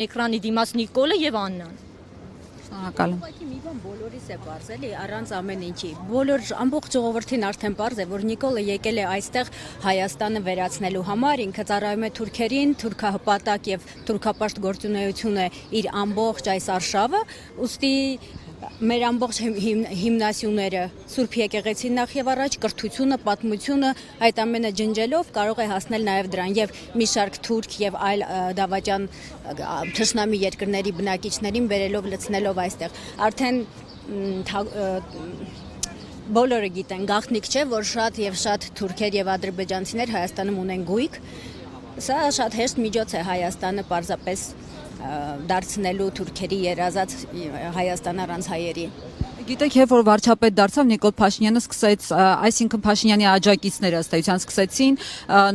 Էկրանի դիմաց Նիկոլը եւ Աննան։ Շնորհակալ եմ։ Ուղղակի մի բան բոլորիս է պարզ էլի առանց ամեն ինչի։ Բոլոր ամբողջ ժողովրդին արդեն պարզ է, որ Նիկոլը եկել է այստեղ Հայաստանը վերացնելու համար, ինքը ծառայում է թուրքերին, թուրքահպատակ եւ թուրքապաշտ գործունեություն է իր ամբողջ այս արշավը, ուստի մեր ամբողջ հիմնասյուները Սուրբ եկեղեցին նախ եւ առաջ կրթությունը, պատմությունը այդ ամենը ջնջելով կարող է հասնել նաեւ դրան եւ մի շարք թուրք եւ այլ դավաճան թշնամի երկրների բնակիչներին բերելով լցնելով այստեղ արդեն բոլորը գիտեն գաղտնիք չէ որ շատ եւ շատ թուրքեր եւ ադրբեջանցիներ Հայաստանում ունեն գույք սա շատ հեշտ միջոց է Հայաստանը պարզապես դարձնելու թուրքերի երազած Հայաստան առանց հայերի Գիտեք, երբ որ վարչապետ դարձավ Նիկոլ Փաշինյանը սկսեց, այսինքն Փաշինյանի աջակիցները ըստ էության սկսեցին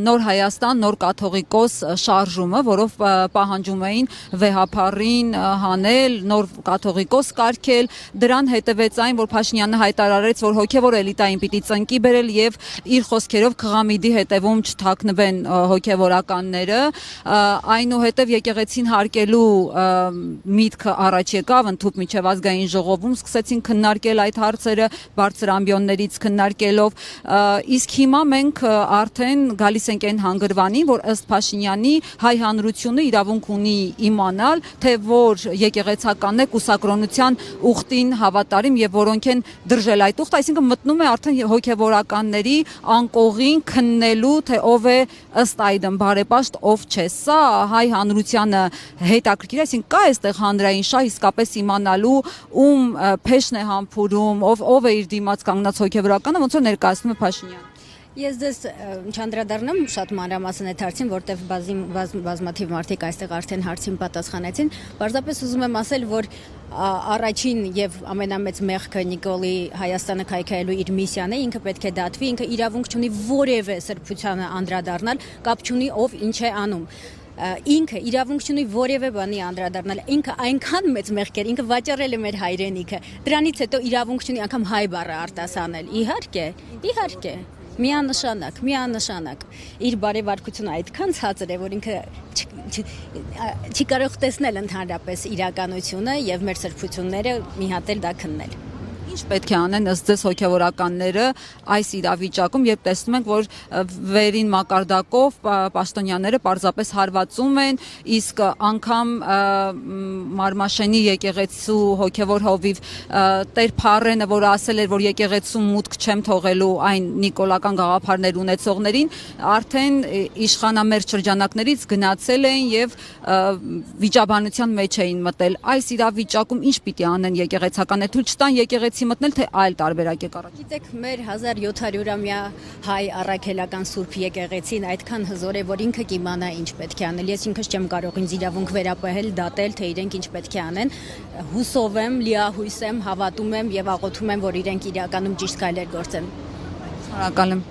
նոր Հայաստան, նոր կաթողիկոս շարժումը, որով պահանջում էին վեհափառին հանել, նոր կաթողիկոս կարգել, դրան հետևեց այն, որ Փաշինյանը հայտարարեց, որ հոգևոր էլիտային պիտի ծնկի բերել եւ իր խոսքերով քղամիդի հետևում չթաքնվեն հոգևորականները, այնուհետև եկեղեցին հարկելու միտքը առաջ եկավ, ընդհուպ միջև ազգային ժողովում սկսեցին քննարկել այդ հարցերը բարձր ամբիոններից քննարկելով իսկ հիմա մենք արդեն գալիս ենք այն հանգրվանին որ ըստ Փաշինյանի հայ հանրությունը իրավունք ունի իմանալ թե որ եկեղեցական է կուսակրոնության ուխտին հավատարիմ եւ որոնք են դրժել այդ ուխտը այսինքն մտնում է արդեն հոգեվորականների անկողին քննելու թե ով է ըստ այդմ բարեպաշտ ով չէ սա հայ հանրությանը հետաքրքիր այսինքն կա այստեղ հանրային շահ իսկապես իմանալու ում փեշն է համբուրում, ով է իր դիմաց կանգնած հոգևորականը, ոնց որ ներկայացնում է Փաշինյանը։ Ես դες չանդրադառնամ շատ մանրամասն այդ հարցին, որտեղ բազմաթիվ մարդիկ այստեղ արդեն հարցին պատասխանեցին, պարզապես ուզում եմ ասել, որ առաջին եւ ամենամեծ մեղքը Նիկոլի Հայաստանը քայքայելու իր միսիան է, ինքը պետք է դատվի, ինքը իրավունք չունի որևէ սրբությանը անդրադառնալ, կապ չունի ով ինչ է անում։ Ինքը իրավունք չունի որևէ բանի անդրադառնալ, ինքը այնքան մեծ մեղքեր, ինքը վաճառել է մեր հայրենիքը, դրանից հետո իրավունք չունի անգամ հայ բառը արտասանել, իհարկե, միանշանակ, իր բարեվարկությունը այդքան ցածր է, որ ինքը չի կարող տեսնել ընդհանրապես իրականությունը եւ մեր սրբությունները մի հատ էլ դա քննել։ Ինչ պետք է անեն ըստ ձեզ հոգևորականները այս իրավիճակում, երբ տեսնում ենք, որ վերին մակարդակով պաշտոնյաները պարզապես հարվածում են, իսկ անգամ Մարմաշենի եկեղեցու հոգևոր հովիվ Տեր Փառենը, որ ասել էր, որ եկեղեցում մուտք չեմ թողելու այն նիկոլական գաղափարներ ունեցողներին, արդեն իշխանամերձ շրջանակներից գնացել էին եւ վիճաբանության մեջ էին մտել։ Այս իրավիճակում ինչ պիտի անեն եկեղեցականները, թույլ չտան եկեղեցի մտնել թե այլ տարբերակ է կառաջի։ Գիտեք, մեր 1700-ամյա հայ առաքելական Սուրբ եկեղեցին այդքան հզոր է, որ ինքը կիմանա ինչ պետք է անել։ Ես ինքս չեմ կարող ինձ իրավունք վերապահել, դատել, թե իրենք ինչ պետք է անեն։ Հուսով եմ, լիահույս եմ, հավատում եմ եւ աղոթում եմ, որ իրենք իրականում ճիշտ քայլեր գործեն։ Շնորհակալ եմ։